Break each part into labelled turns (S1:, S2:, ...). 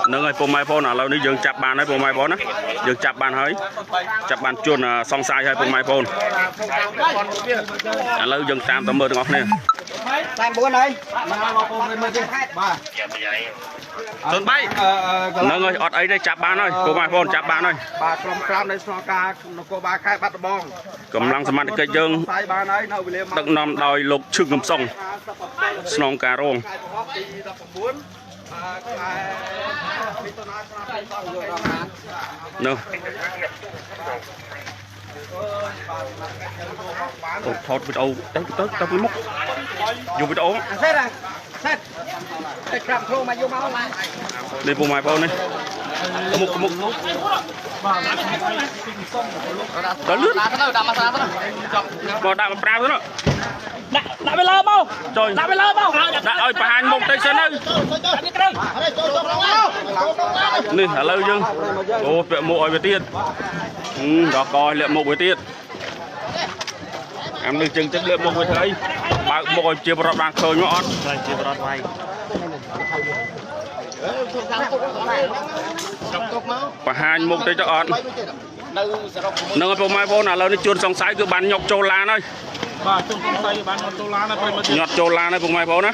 S1: nâng ơi phô mai phô nào lâu đi dừng chập bàn đấy phô mai phô á dừng chập bàn hơi chập bàn chuồn song sai hay phô mai phô lâu dừng tam tầm mơ ngọc nè
S2: tam bữa này
S1: tuần bay nâng ơi ọt ấy đây chập bàn ơi phô mai phô chập bàn ơi
S2: bà cầm đây so ca nó có ba khai bắt bong
S1: cầm lăng sắm cây dương đặng nằm đòi lục chừng ngầm sông sông cà rong nè thọt vịt ấu tới với mốc dùng vịt ấu đi vùng mai bao này có một đó lướt còn đạm prao nữa
S3: đã về lơ mau
S1: trời
S3: đã về lơ mau
S1: đã ơi bà hành một tay sơn ơi nên hả lâu chứ ô vợ mộ về tiền đó coi liệu mộ về tiền em được chừng chất lượng mộ về thấy bà mộ chia bọt đang khơi nhọn chia bọt vay bà hành một tay cho on nâng ở mai vô nào lâu đi chuồn sòng sái cứ bán nhọc châu lan ơi nhọt châu lan này vùng mai phố đó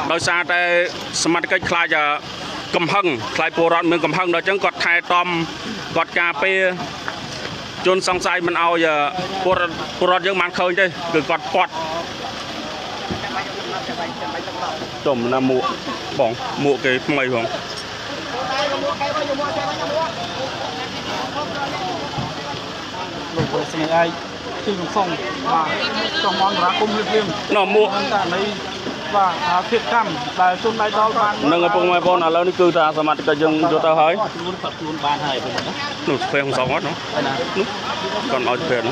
S1: đôi xa đây smart cách khai giờ cầm hăng khai bùa rọt miếng cầm hăng đó chẳng còn thay tom còn cà phê chôn song sai mình ao giờ bùa rọt những màn khơi đây cứ còn quạt chồng là mụ cái mây không
S3: ai khi xong và trong món ra cung liêm
S1: nó mua
S3: và thiệt cam và chung đây đó ban
S1: nâng ở vùng mai phố nào lâu đi cư ta sao mặt cái dừng cho ta hơi nụ phê không sao hết nó còn nói phê nữa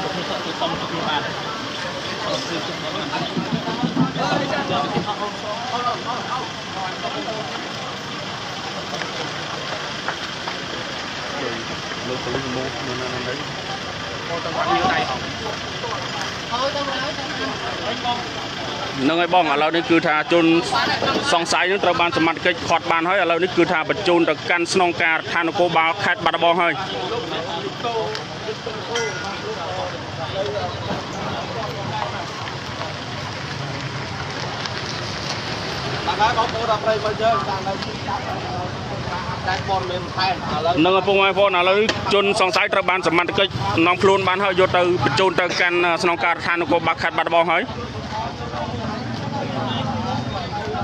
S1: nâng ấy bong ở lâuនេះគឺថាជន់សង្ស័យនឹងត្រូវបានសមត្ថកិច្ចខាត់បានហើយឥឡូវនេះគឺថាបញ្ជូនទៅកាន់ស្នងការដ្ឋាននគរបាលខេត្តបាត់ដំបងហើយនឹងឪពុកម្ដាយបងឥឡូវជន់សង្ស័យត្រូវបានសមត្ថកិច្ចនាំខ្លួនបានហើយយកទៅបញ្ជូនទៅកាន់ស្នងការដ្ឋាននគរបាលខេត្តបាត់ដំបងហើយ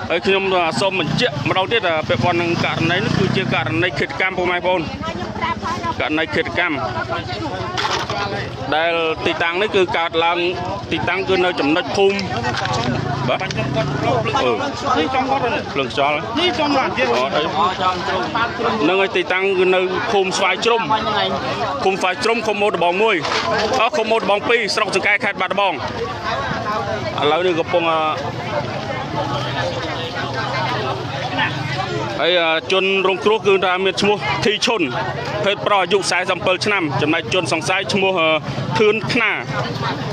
S1: ហើយខ្ញុំសូមបញ្ជាក់ម្ដងទៀតពាក់ព័ន្ធនឹងករណីនេះគឺជាករណីឃាតកម្មពុកម៉ែបងប្អូនករណីឃាតកម្មដែលទីតាំងនេះគឺកើតឡើងទីតាំងគឺនៅចំណុចភូមិបាទនេះចំគាត់ភ្លើងខ្យល់នេះចំឡានទៀតនឹងឲ្យទីតាំងគឺនៅភូមិស្វាយជ្រុំឃុំស្វាយជ្រុំឃុំម៉ូដបង1ឃុំម៉ូដបង2ស្រុកចង្កែខេត្តបាត់ដំបងឥឡូវនេះកំពុងហើយជនរងគ្រោះគឺថាមានឈ្មោះធីឈុនភេទប្រុសអាយុ47ឆ្នាំចំណែកជនសង្ស័យឈ្មោះធឿនខ្នា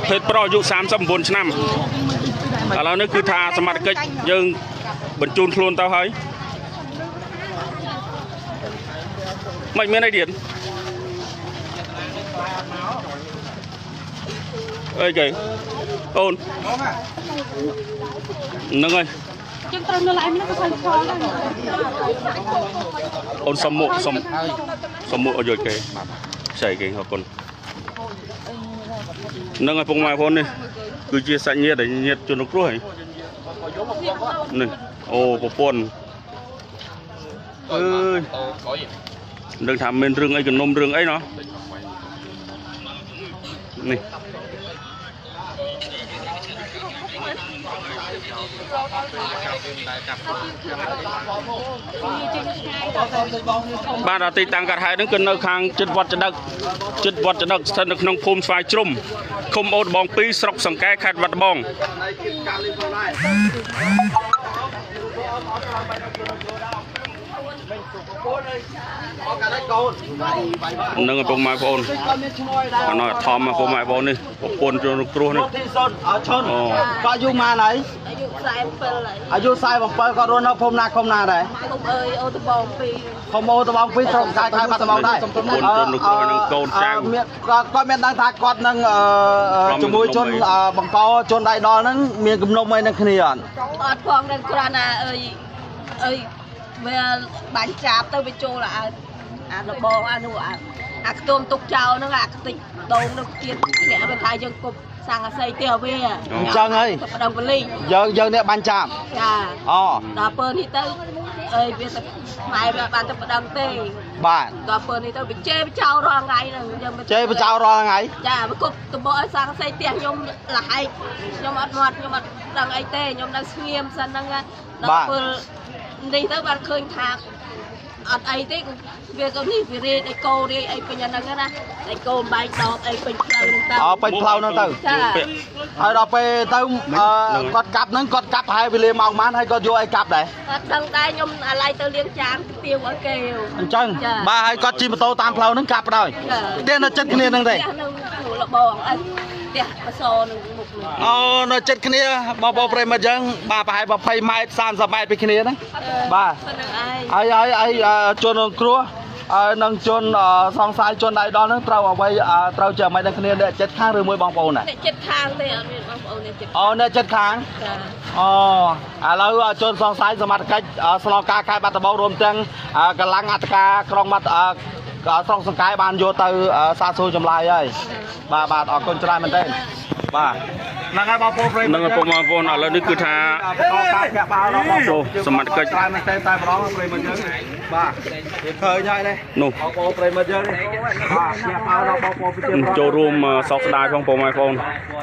S1: ភេទប្រុសអាយុ39ឆ្នាំឥឡូវនេះគឺថាសមត្ថកិច្ចយើងបញ្ជូនខ្លួនទៅហើយមិនមានអីទៀតអីគេអូនហ្នឹងហើយចឹងត្រូវនៅឡើយនេះក៏ស្អីផងដែរអូនសុំមុខឲ្យយកគេស្អីគេអរគុណនឹងឲ្យពុកម៉ែបងនេះគឺជាសាច់ញាតិញាតិជនរងគ្រោះហើយនេះអូប្រពន្ធអើយនឹងថាមានរឿងអីកនុំរឿងអីណោះនេះបាទទីតាំងកាត់ហេតុហ្នឹងគឺនៅខាងជិតវត្តចដឹកស្ថិតនៅក្នុងភូមិស្វាយជ្រុំឃុំអូដបង2ស្រុកសង្កែខេត្តបាត់ដំបងនឹងឪពុកម៉ែបងប្អូនអត់ធំឪពុកម៉ែបងប្អូននេះប្រពន្ធជនរងគ្រោះនេះអូក៏យូរមកហើយ
S2: อายุสายบังเปิลก็รู้นะผมนาคมนาได้
S4: ผมโอตบองปี
S2: ผมโอตะบองพิษกายบัตรบองได้
S1: คนจนครัวนึงโกนจัง
S2: ก็មានដឹងថាគាត់នឹងជាមួយជនបង្កជនដៃដល់ហ្នឹងមានគំនុំអីនឹងគ្នាអត់
S4: អត់ផងដល់គ្រាន់តែអីវាបាញ់ចាប់ទៅវាចូលអាដបងអានោះអាខ្ទមទុកចោលហ្នឹងអាខ្ទេចដងនោះទៀតអ្នកវាថាយើងគប់សាំងអាស័យទេវា
S2: អញ្ចឹងហើយ
S4: បដងបលី
S2: យើងអ្នកបាញ់ចាប់
S4: ចា
S2: អូ
S4: ដល់ពើនេះទៅអីវាទៅម៉ែវាបានទៅបដងទេ
S2: បាទ
S4: ដល់ពើនេះទៅវាជេរបចោលរាល់ថ្ងៃហ្នឹងយើង
S2: ចេះបចោលរាល់ថ្ងៃ
S4: ចាវាគប់តបឲ្យសាំងអាស័យទៀតខ្ញុំលះឯកខ្ញុំអត់មាត់ខ្ញុំអត់ដឹងអីទេខ្ញុំនៅស្ងៀមសិនហ្នឹងដល់ពើនេះទៅបានឃើញថាអត់អីទេវាក៏នេះវារៀនអីកោរៀនអីពេញហ្នឹងណាអីកូនបែកដបអីពេញផ្លូវហ្នឹងទៅ
S2: ពេញផ្លូវហ្នឹងទៅ
S4: ចា
S2: ហើយដល់ពេលទៅគាត់កាប់ហ្នឹងគាត់កាប់ហើយវេលាម៉ោងប៉ុន្មានហើយគាត់យកអីកាប់ដែរ
S4: អត់ដឹងដែរខ្ញុំអាឡ័យទៅលៀងចានទៀវឲ្យគេ
S2: អញ្ចឹងបាទហើយគាត់ជិះម៉ូតូតាមផ្លូវហ្នឹងកាប់ដោយទេនៅចិត្តគ្នាហ្នឹងទេ
S4: ផ្ទះនឹងលបងអីផ្ទះបសនឹងមុខនឹង
S2: អូនៅចិត្តគ្នាបងប្អូនប្រិមិត្តយើងបាទប្រហែល20ម៉ែត្រ30ម៉ែត្រពីគ្នាហ្នឹងបាទ
S4: ប៉ុណ្្នឹងឯង
S2: ហើយជនរងគ្រោះនឹងជនសង្ស័យជនដៃដល់ហ្នឹងត្រូវអ្វីត្រូវជាមិនដឹងគ្នាអ្នកចិត្តខាងឬមួយបងប្អូនណា
S4: អ្នកចិត្តខាងទេអត់មានបងប្អូនអ្នកចិត្ត
S2: អូអ្នកចិត្តខាង
S4: ចា
S2: អូឥឡូវជនសង្ស័យសមត្ថកិច្ចស្នងការខេត្តបាត់ដំបងរួមទាំងកម្លាំងអធិការក្រុងបាត់ស្រុកសង្កែបានយកទៅសាកសួរចម្លើយហើយបាទអរគុណច្រើនមែនទែនបាទហ្នឹងហើយបងប្អូនប្រិយមិត្ត
S1: នឹងបងប្អូនឥឡូវនេះគឺថា
S2: បន្តការធាក់បាល់របស់បងប្អូន
S1: សមត្ថកិច្ច
S2: ច្រើនមែនទែនតែម្ដងប្រិយមិត្តយើងបាទវាឃើញហើយនេះ
S1: នោះ
S2: បងប្អូនប្រិយមិត្តយើងនេះបាទធាក់បាល់របស់បងប្អូនប្រជាពលរដ្ឋ
S1: ចូលរួមសោកស្ដាយផងបងប្អូន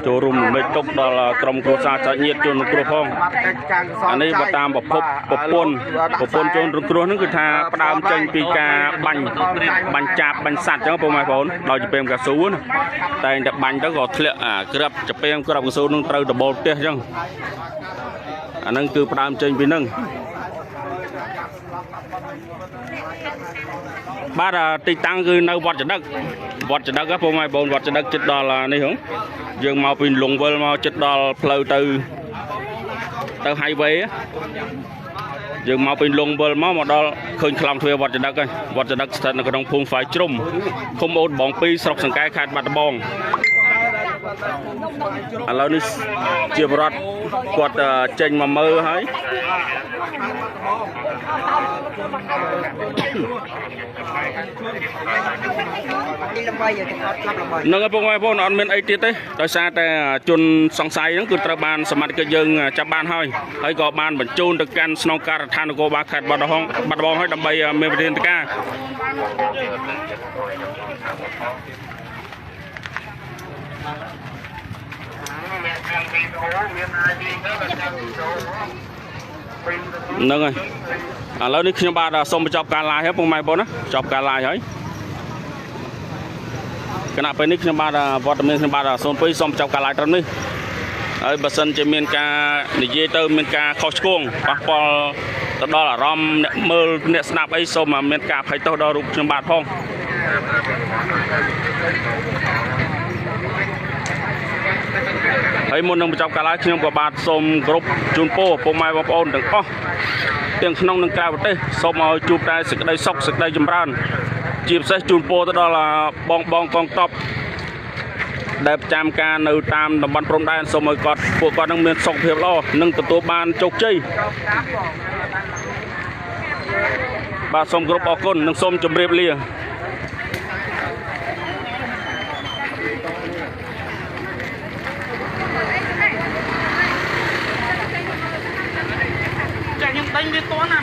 S1: ចូលរួមរំលែកទុក្ខដល់ក្រុមគ្រួសារចញាតិជនរងគ្រោះផងអានេះបើតាមប្រភពប្រពន្ធជនរងគ្រោះហ្នឹងគឺថាផ្ដើមចេញពីការបាញ់ចាប់បាញ់សัตว์អញ្ចឹងបងប្អូនដោយចំពេងកៅស៊ូណាតែតែបាញ់ទៅក៏ធ្លាក់ក្រាបចំពេងក្រាបកៅស៊ូនឹងត្រូវដបូលផ្ទះអញ្ចឹងអាហ្នឹងគឺផ្ដើមចេញពីហ្នឹងបាទទីតាំងគឺនៅវត្តចដឹកហ្នឹងបងប្អូនវត្តចដឹកចិត្តដល់នេះហ៎យើងមកពីលង្វិលមកចិត្តដល់ផ្លូវទៅ highway យើងមកពីលង្វិលមកដល់ឃើញខ្លងទ្វារវត្តចដឹកហើយវត្តចដឹកស្ថិតនៅក្នុងភូមិហ្វាយជ្រុំឃុំអូតបង2ស្រុកសង្កែខេត្តបាត់ដំបងឥឡូវនេះជាបរដ្ឋគាត់ចេញមកមើលហើយ នឹងឲ្យបងប្អូនអត់មានអីទៀតទេដោយសារតែជនសង្ស័យហ្នឹងគឺត្រូវបានសមត្ថកិច្ចយើងចាប់បានហើយក៏បានបញ្ជូនទៅកាន់ស្នងការដ្ឋាននគរបាលខេត្តបាត់ដំបងហើយដើម្បីមានវិធានការនឹងហើយឥឡូវនេះខ្ញុំបាទសូមបញ្ចប់ការ live ហើយបងប្អូនណាចប់ការ live ហើយគណៈពេលនេះខ្ញុំបាទវត្តមានខ្ញុំបាទសូមចប់ការ live ត្រឹមនេះហើយបើសិនជាមានការនិយាយទៅមានការខុសឆ្គងប៉ះពាល់ទៅដល់អារម្មណ៍អ្នកមើលអ្នកស្ដាប់អីសូមមានការអភ័យទោសដល់រូបខ្ញុំបាទផងហើយមុននឹងបញ្ចប់ការ live ខ្ញុំក៏បាទសូមគោរពជូនពរពុកម៉ែបងប្អូនទាំងអស់ទាំងក្នុងនិងក្រៅប្រទេសសូមឲ្យជួបតែសេចក្តីសុខសេចក្តីចម្រើនជាពិសេសជូនពរទៅដល់បងកងទ័ពដែលប្រចាំការនៅតាមតំបន់ព្រំដែនសូមឲ្យពួកគាត់នឹងមានសុខភាពល្អនិងទទួលបានជោគជ័យបាទសូមគោរពអរគុណនិងសូមជម្រាបលាចាខ្ញុំដេញវាតន់ណា